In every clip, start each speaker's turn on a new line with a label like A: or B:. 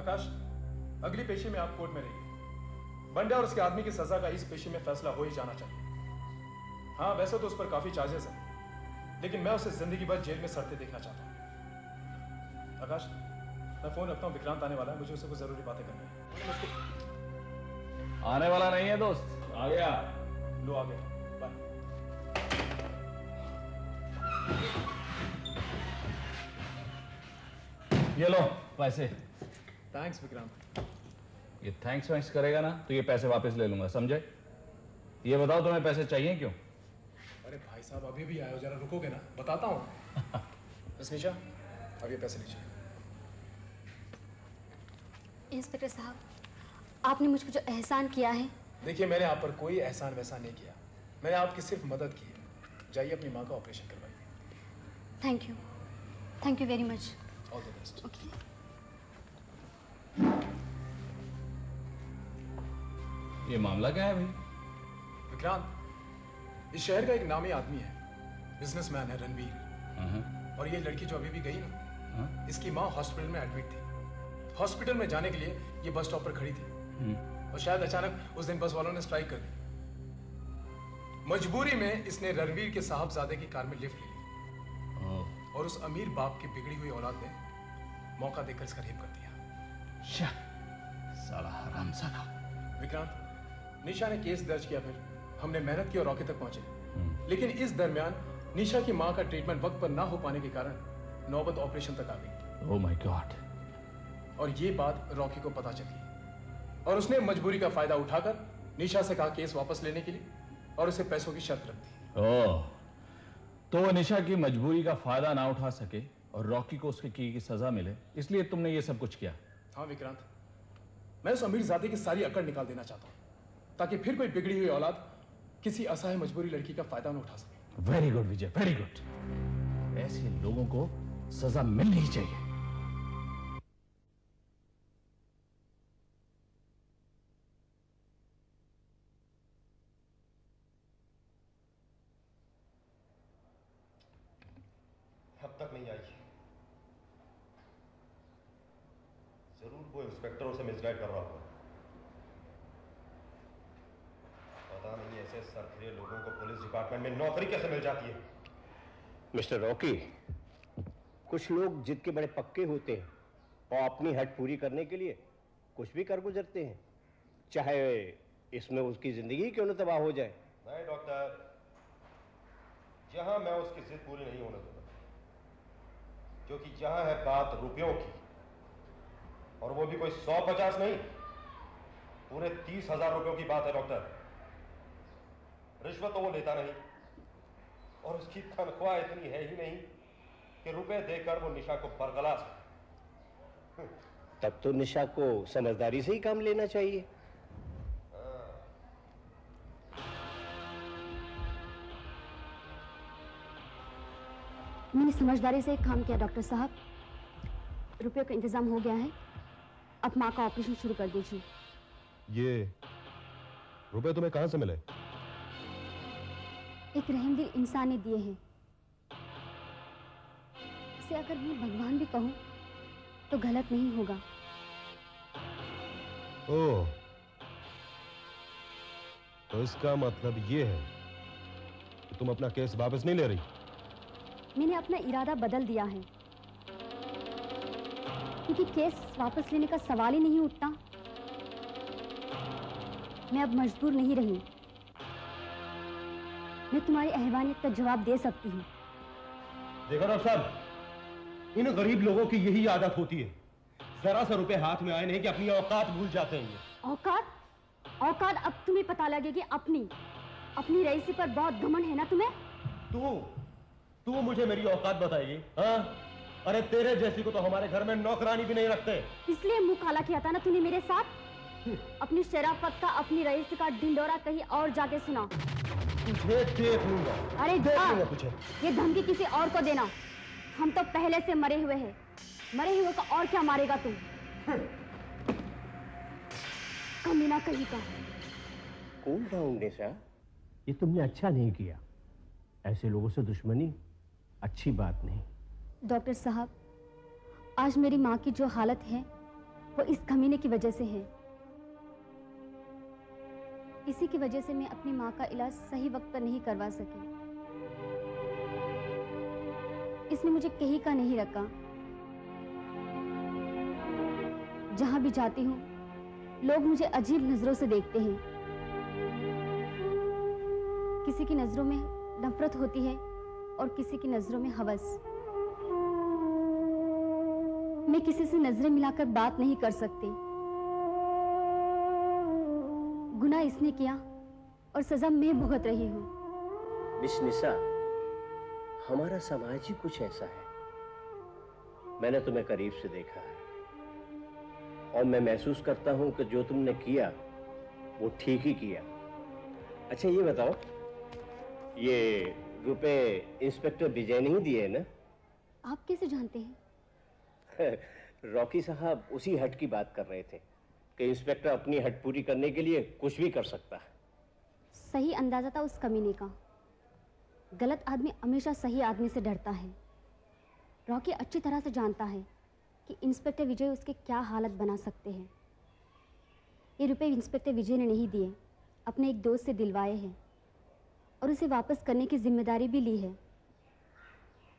A: आकाश, अगली पेशी में आप कोर्ट में रहिए। बंडे और उसके आदमी की सजा का इस पेशी में फैसला हो ही जाना चाहिए। हाँ, वैसे तो उस पर काफी चार्जेस हैं, लेकिन मैं उसे जिंदगी भर जेल में सड़ते देखना चाहता हूँ। आकाश, मैं फोन रखता हूँ, विक्रांत आने वाला है, मुझे उससे कुछ जरूरी बातें करनी है।
B: आने वाला नहीं है दोस्त, आ गया।
A: लो आ गया, बाय।
B: ये लो पैसे।
A: थैंक्स विक्रांत।
B: ये थैंक्स वैंक्स करेगा ना तो ये पैसे वापस ले लूंगा, समझे? ये बताओ तुम्हें पैसे चाहिए क्यों?
A: अरे भाई साहब, अभी भी आए हो, जरा रुकोगे ना? बताता हूँ। बस निशा, अब ये पैसे लीजिए।
C: इंस्पेक्टर साहब, आपने मुझ पर जो एहसान किया है।
A: देखिए, मैंने आप पर कोई एहसान वैसा नहीं किया, मैंने आपकी सिर्फ मदद की है। जाइए अपनी माँ का ऑपरेशन करवाइए।
C: Thank you very much.
A: All the best.
C: Okay.
B: ये मामला क्या है भाई?
A: विक्रांत, इस शहर का एक नामी आदमी है, बिजनेसमैन है, रणवीर। और ये लड़की जो अभी भी गई ना, इसकी माँ हॉस्पिटल में एडमिट थी। हॉस्पिटल में जाने के लिए ये बस स्टॉप पर खड़ी थी और शायद अचानक उस दिन बस वालों ने स्ट्राइक कर दी। मजबूरी में इसने रणवीर के साहबजादे की कार में लिफ्ट ले ली और उस अमीर बाप की बिगड़ी हुई औलाद ने मौका देकर इसका रेप कर दिया।
B: साला हरामजादा।
A: विक्रांत, निशा ने केस दर्ज किया, फिर हमने मेहनत की और रॉकी तक पहुंचे, लेकिन इस दरमियान निशा की मां का ट्रीटमेंट वक्त पर ना हो पाने के कारण नौबत ऑपरेशन तक आ गई।
B: Oh my God.
A: और ये बात रॉकी को पता चली और उसने मजबूरी का फायदा उठाकर निशा से कहा केस वापस लेने के लिए और उसे पैसों की शर्त रख दी।
B: ओह, तो वो निशा की मजबूरी का फायदा ना उठा सके और रॉकी को उसके की सजा मिले, इसलिए तुमने ये सब कुछ किया?
A: हाँ विक्रांत, मैं उस अमीरजादे की सारी अकड़ निकाल देना चाहता हूँ ताकि फिर कोई बिगड़ी हुई औलाद किसी असहाय मजबूरी लड़की का फायदा न उठा सके।
B: वेरी गुड विजय, वेरी गुड। ऐसे लोगों को सजा मिलनी ही चाहिए।
D: अब तक नहीं आई। जरूर वो इंस्पेक्टरों से मिसगाइड कर रहा होगा। पता नहीं ऐसे सरखिरे लोगों को पुलिस डिपार्टमेंट में नौकरी कैसे मिल जाती है।
E: मिस्टर रॉकी, कुछ लोग जिद के बड़े पक्के होते हैं और अपनी हट पूरी करने के लिए कुछ भी कर गुजरते हैं, चाहे इसमें उसकी जिंदगी क्यों न तबाह हो जाए।
D: नहीं डॉक्टर, जहां मैं उसकी जिद पूरी नहीं होने दूंगा, क्योंकि जहां है बात रुपयों की, और वो भी कोई 100-50 नहीं, पूरे 30,000 रुपयों की बात है डॉक्टर। रिश्वत तो वो लेता नहीं और उसकी तनख्वाह इतनी है ही नहीं कि रुपए देकर वो निशा को बरगला सके।
E: तब तो निशा को समझदारी से ही काम लेना चाहिए।
C: मैंने समझदारी से एक काम किया डॉक्टर साहब। रुपयों का इंतजाम हो गया है, अब माँ का ऑपरेशन शुरू कर दीजिए।
D: ये रुपए तुम्हें कहां से मिले?
C: एक रहमदिल इंसान ने दिए हैं। इसे अगर मैं भगवान भी कहूं तो गलत नहीं होगा।
D: ओह, तो इसका मतलब ये है कि तुम अपना केस वापस नहीं ले रही?
C: मैंने अपना इरादा बदल दिया है, क्योंकि केस वापस लेने का सवाल ही नहीं उठता। मैं अब मजबूर नहीं रही, मैं तुम्हारी अहवानियत का जवाब दे सकती हूँ।
D: देखो डॉक्टर साहब, इन गरीब लोगों की यही आदत होती है, जरा सा रुपए हाथ में आए नहीं कि अपनी औकात भूल जाते हैं। ये
C: औकात अब तुम्हें पता लगेगी। अपनी रईसी पर बहुत घमंड है ना तुम्हें।
D: तू मुझे मेरी औकात बताएगी? हाँ, अरे तेरे जैसी को तो हमारे घर में नौकरानी भी नहीं रखते।
C: इसलिए मुंह काला किया था ना तूने मेरे साथ। अपनी शराफत का, अपनी रईसी का ढिंडोरा कहीं और जाके सुना।
D: तुझे देख लूंगा।
C: अरे
D: देख लूंगा तुझे।
C: ये धमकी किसी और को देना। हम तो पहले से मरे हुए हैं, मरे हुए को और क्या मारेगा तू? कमीना कहीं का।
E: कूल डाउन निशा, ये तुमने अच्छा नहीं किया। ऐसे लोगों से दुश्मनी अच्छी बात नहीं।
C: डॉक्टर साहब, आज मेरी माँ की जो हालत है वो इस कमीने की वजह से है। इसी की वजह से मैं अपनी माँ का इलाज सही वक्त पर नहीं करवा सकी। इसने मुझे कहीं का नहीं रखा। जहां भी जाती हूँ लोग मुझे अजीब नजरों से देखते हैं। किसी की नजरों में नफरत होती है और किसी की नजरों में हवस। मैं किसी से नजरें मिलाकर बात नहीं कर सकती। गुनाह इसने किया और सजा मैं भुगत रही हूँ।
E: मिस निशा, हमारा समाज ही कुछ ऐसा है। मैंने तुम्हें करीब से देखा है और मैं महसूस करता हूं कि जो तुमने किया वो ठीक ही किया। अच्छा ये बताओ, ये रुपए इंस्पेक्टर विजय ने ही दिए ना?
C: आप कैसे जानते हैं?
E: रॉकी साहब उसी हट की बात कर रहे थे कि इंस्पेक्टर अपनी हट पूरी करने के लिए कुछ भी कर सकता है।
C: सही अंदाजा था उस कमीने का। गलत आदमी हमेशा सही आदमी से डरता है। रॉकी अच्छी तरह से जानता है कि इंस्पेक्टर विजय उसके क्या हालत बना सकते हैं। ये रुपए इंस्पेक्टर विजय ने नहीं दिए, अपने एक दोस्त से दिलवाए हैं और उसे वापस करने की जिम्मेदारी भी ली है।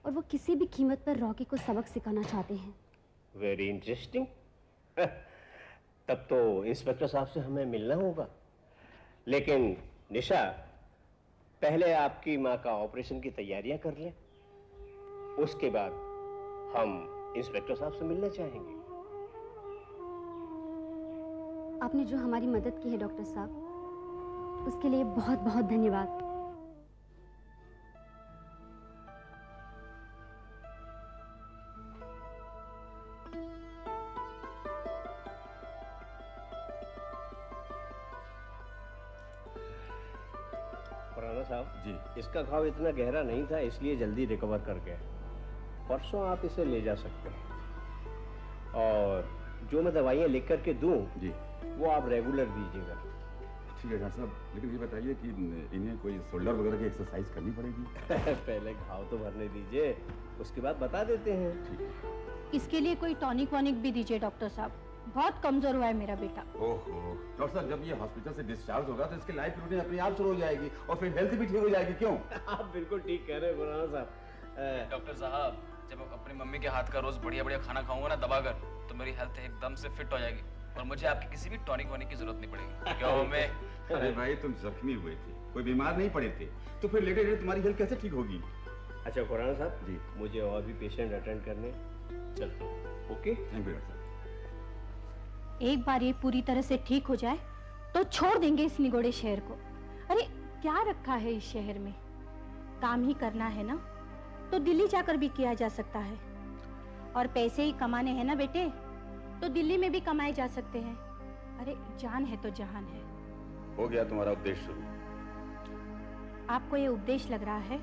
C: और वो किसी भी कीमत पर रॉकी को सबक सिखाना चाहते हैं।
E: Very interesting. तब तो इंस्पेक्टर साहब से हमें मिलना होगा। लेकिन निशा, पहले आपकी माँ का ऑपरेशन की तैयारियां कर लें, उसके बाद हम इंस्पेक्टर साहब से मिलना चाहेंगे।
C: आपने जो हमारी मदद की है डॉक्टर साहब, उसके लिए बहुत बहुत धन्यवाद।
E: साहब
B: जी,
E: इसका घाव इतना गहरा नहीं था, इसलिए जल्दी रिकवर कर गया। परसों आप इसे ले जा सकते हैं और जो मैं दवाइयाँ लिख करके दूं
B: जी,
E: वो आप रेगुलर दीजिएगा।
B: ठीक है डॉक्टर साहब, लेकिन ये बताइए कि इन्हें कोई शोल्डर वगैरह की एक्सरसाइज करनी पड़ेगी?
E: पहले घाव तो भरने दीजिए, उसके बाद बता देते हैं।
B: ठीक है।
F: इसके लिए कोई टॉनिक वॉनिक भी दीजिए डॉक्टर साहब, बहुत कमजोर हुआ है मेरा बेटा।
B: ओहो डॉक्टर साहब, जब ये हॉस्पिटल से डिस्चार्ज होगा तो इसकी लाइफ रूटीन अपने आप शुरू हो जाएगी और फिर हेल्थ भी ठीक हो जाएगी। क्यों?
E: आप बिल्कुल ठीक कह रहे हैं खुराना साहब।
G: डॉक्टर साहब, जब अपनी मम्मी के हाथ का रोज बढ़िया बढ़िया खाना खाऊंगा ना दबाकर, तो मेरी हेल्थ एकदम से फिट हो जाएगी और मुझे आपकी किसी भी टॉनिक वॉनिक की जरूरत नहीं पड़ेगी। क्यों? मैं
B: अरे भाई, तुम जख्मी हुए थे, कोई बीमार नहीं पड़े थे, तो फिर लेटे लेटे तुम्हारी हेल्थ कैसे ठीक होगी?
E: अच्छा खुराना साहब
B: जी,
E: मुझे और भी पेशेंट अटेंड करने चलते हैं। ओके,
B: थैंक यू डॉक्टर साहब।
F: एक बार ये पूरी तरह से ठीक हो जाए तो छोड़ देंगे इस निगोड़े शहर को। अरे क्या रखा है इस शहर में? काम ही करना है ना, तो दिल्ली जाकर भी किया जा सकता है। और पैसे ही कमाने हैं ना बेटे, तो दिल्ली में भी कमाए जा सकते हैं। अरे जान है तो जहान है।
B: हो गया तुम्हारा उपदेश शुरू।
F: आपको ये उपदेश लग रहा है?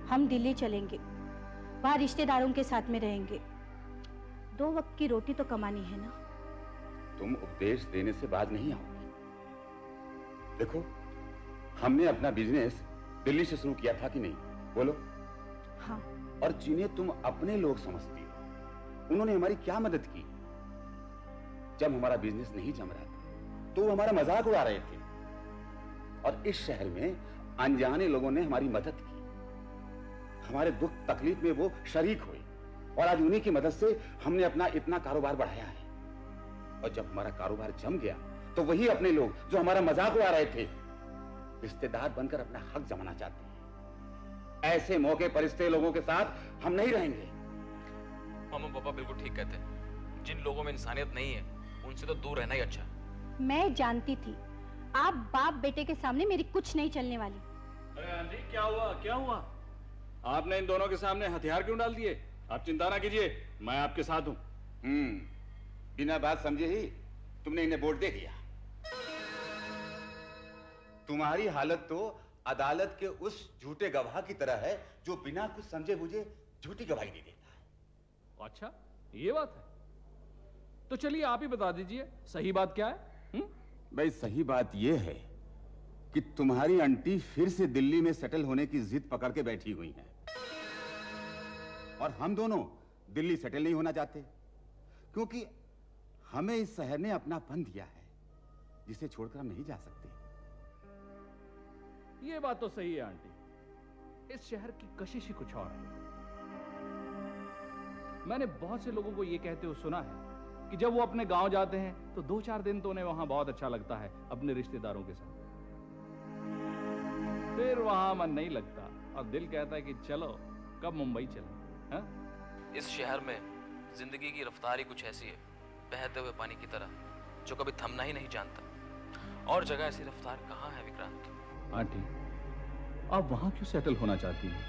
F: हम दिल्ली चलेंगे, वहां रिश्तेदारों के साथ में रहेंगे। 2 वक्त की रोटी तो कमानी है ना।
B: तुम उपदेश देने से बाज नहीं आओगी। देखो, हमने अपना बिजनेस दिल्ली से शुरू किया था कि नहीं? बोलो।
F: हाँ।
B: और जिन्हें तुम अपने लोग समझती हो, उन्होंने हमारी क्या मदद की? जब हमारा बिजनेस नहीं जम रहा था तो वो हमारा मजाक उड़ा रहे थे, और इस शहर में अनजाने लोगों ने हमारी मदद की। हमारे दुख तकलीफ में वो शरीक हुए और आज उन्हीं की मदद से हमने अपना इतना कारोबार बढ़ाया है। और जब हमारा कारोबार जम गया तो वही अपने लोग जो हमारा मजाक उड़ा रहे थे, रिश्तेदार बनकर अपना हक जमाना चाहते हैं। ऐसे मौके पर रिश्ते लोगों के साथ हम नहीं रहेंगे।
G: मामा पापा बिल्कुल ठीक कहते हैं। जिन लोगों में इंसानियत नहीं है उनसे तो दूर रहना ही अच्छा है।
F: मैं जानती थी आप बाप बेटे के सामने मेरी कुछ नहीं चलने वाली।
B: अरे आंटी, क्या हुआ? क्या हुआ? आपने इन दोनों के सामने हथियार क्यों डाल दिए? आप चिंता ना कीजिए, मैं आपके साथ हूं। बिना बात समझे ही तुमने इन्हें वोट दे दिया। तुम्हारी हालत तो अदालत के उस झूठे गवाह की तरह है जो बिना कुछ समझे बुझे झूठी गवाही दे देता है।
H: अच्छा, ये बात है? तो चलिए आप ही बता दीजिए सही बात क्या है?
B: भाई, सही बात यह है कि तुम्हारी आंटी फिर से दिल्ली में सेटल होने की जिद पकड़ के बैठी हुई हैं, और हम दोनों दिल्ली सेटल नहीं होना चाहते, क्योंकि हमें इस शहर ने अपनापन दिया है जिसे छोड़कर हम नहीं जा सकते।
H: ये बात तो सही है आंटी, इस शहर की कशिश ही कुछ और है। मैंने बहुत से लोगों को ये कहते हुए सुना है कि जब वो अपने गांव जाते हैं तो 2-4 दिन तो उन्हें वहां बहुत अच्छा लगता है अपने रिश्तेदारों के साथ, फिर वहां मन नहीं लगता और दिल कहता है कि चलो कब मुंबई चले। हा?
G: इस शहर में जिंदगी की रफ्तार ही कुछ ऐसी है, बहते हुए पानी की तरह, जो कभी थमना ही नहीं जानता। और जगह ऐसी रफ्तार कहाँ है विक्रांत?
H: आंटी, आप वहां क्यों सेटल होना चाहती हैं?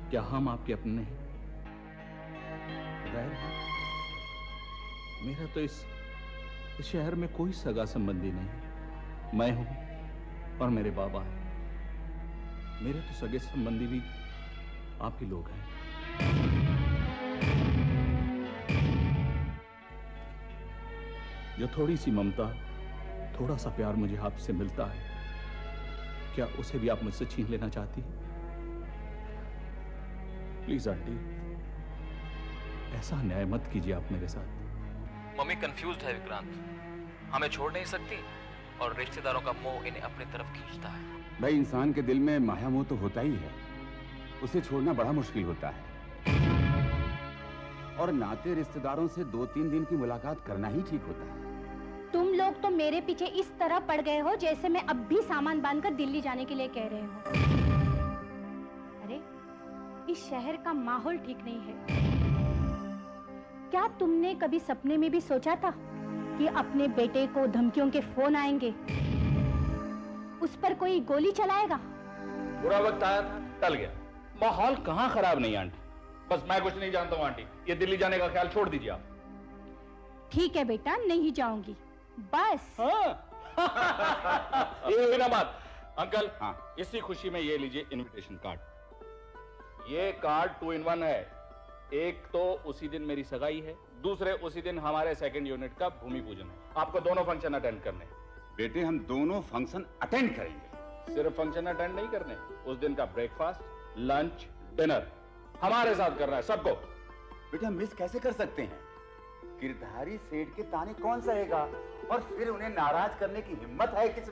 H: क्या हम आपके अपने हैं? मेरा तो इस शहर में कोई सगा संबंधी नहीं। मैं हूं और मेरे बाबा हैं। मेरे तो सगे संबंधी भी आप ही लोग हैं। जो थोड़ी सी ममता, थोड़ा सा प्यार मुझे आपसे मिलता है, क्या उसे भी आप मुझसे छीन लेना चाहती हैं? प्लीज आंटी, ऐसा अन्याय मत कीजिए आप मेरे साथ।
G: मम्मी कंफ्यूज्ड है विक्रांत, हमें छोड़ नहीं सकती और रिश्तेदारों का मोह इन्हें अपनी तरफ खींचता है।
B: भाई, इंसान के दिल में माया मोह तो होता ही है, उसे छोड़ना बड़ा मुश्किल होता है। और नाते रिश्तेदारों से 2-3 दिन की मुलाकात करना ही ठीक होता है।
F: तुम लोग तो मेरे पीछे इस तरह पड़ गए हो जैसे मैं अब भी सामान बांधकर दिल्ली जाने के लिए कह रहे हो। अरे, इस शहर का माहौल ठीक नहीं है। क्या तुमने कभी सपने में भी सोचा था कि अपने बेटे को धमकियों के फोन आएंगे, उस पर कोई गोली चलाएगा?
H: बुरा वक्त आया, टल गया। माहौल कहाँ खराब नहीं आंटी, बस मैं कुछ नहीं जानता हूँ आंटी। ये दिल्ली जाने का ख्याल छोड़ दीजिए आप।
F: ठीक है बेटा, नहीं जाऊंगी बस।
H: ये हुई ना बात। अंकल,
B: हाँ।
H: इसी खुशी में ये लीजिए इनविटेशन कार्ड। ये कार्ड 2 in 1 है। एक तो उसी दिन मेरी सगाई है, दूसरे उसी दिन हमारे सेकंड यूनिट का भूमि पूजन है। आपको दोनों फंक्शन अटेंड करने हैं।
B: बेटे, हम दोनों फंक्शन अटेंड करेंगे।
H: सिर्फ फंक्शन अटेंड नहीं करने, उस दिन का ब्रेकफास्ट, लंच, डिनर हमारे साथ करना है सबको।
B: बेटे, हम मिस कैसे कर सकते हैं? गिरधारी सेठ के ताने कौन सहेगा? और फिर उन्हें नाराज करने की हिम्मत है किसमें?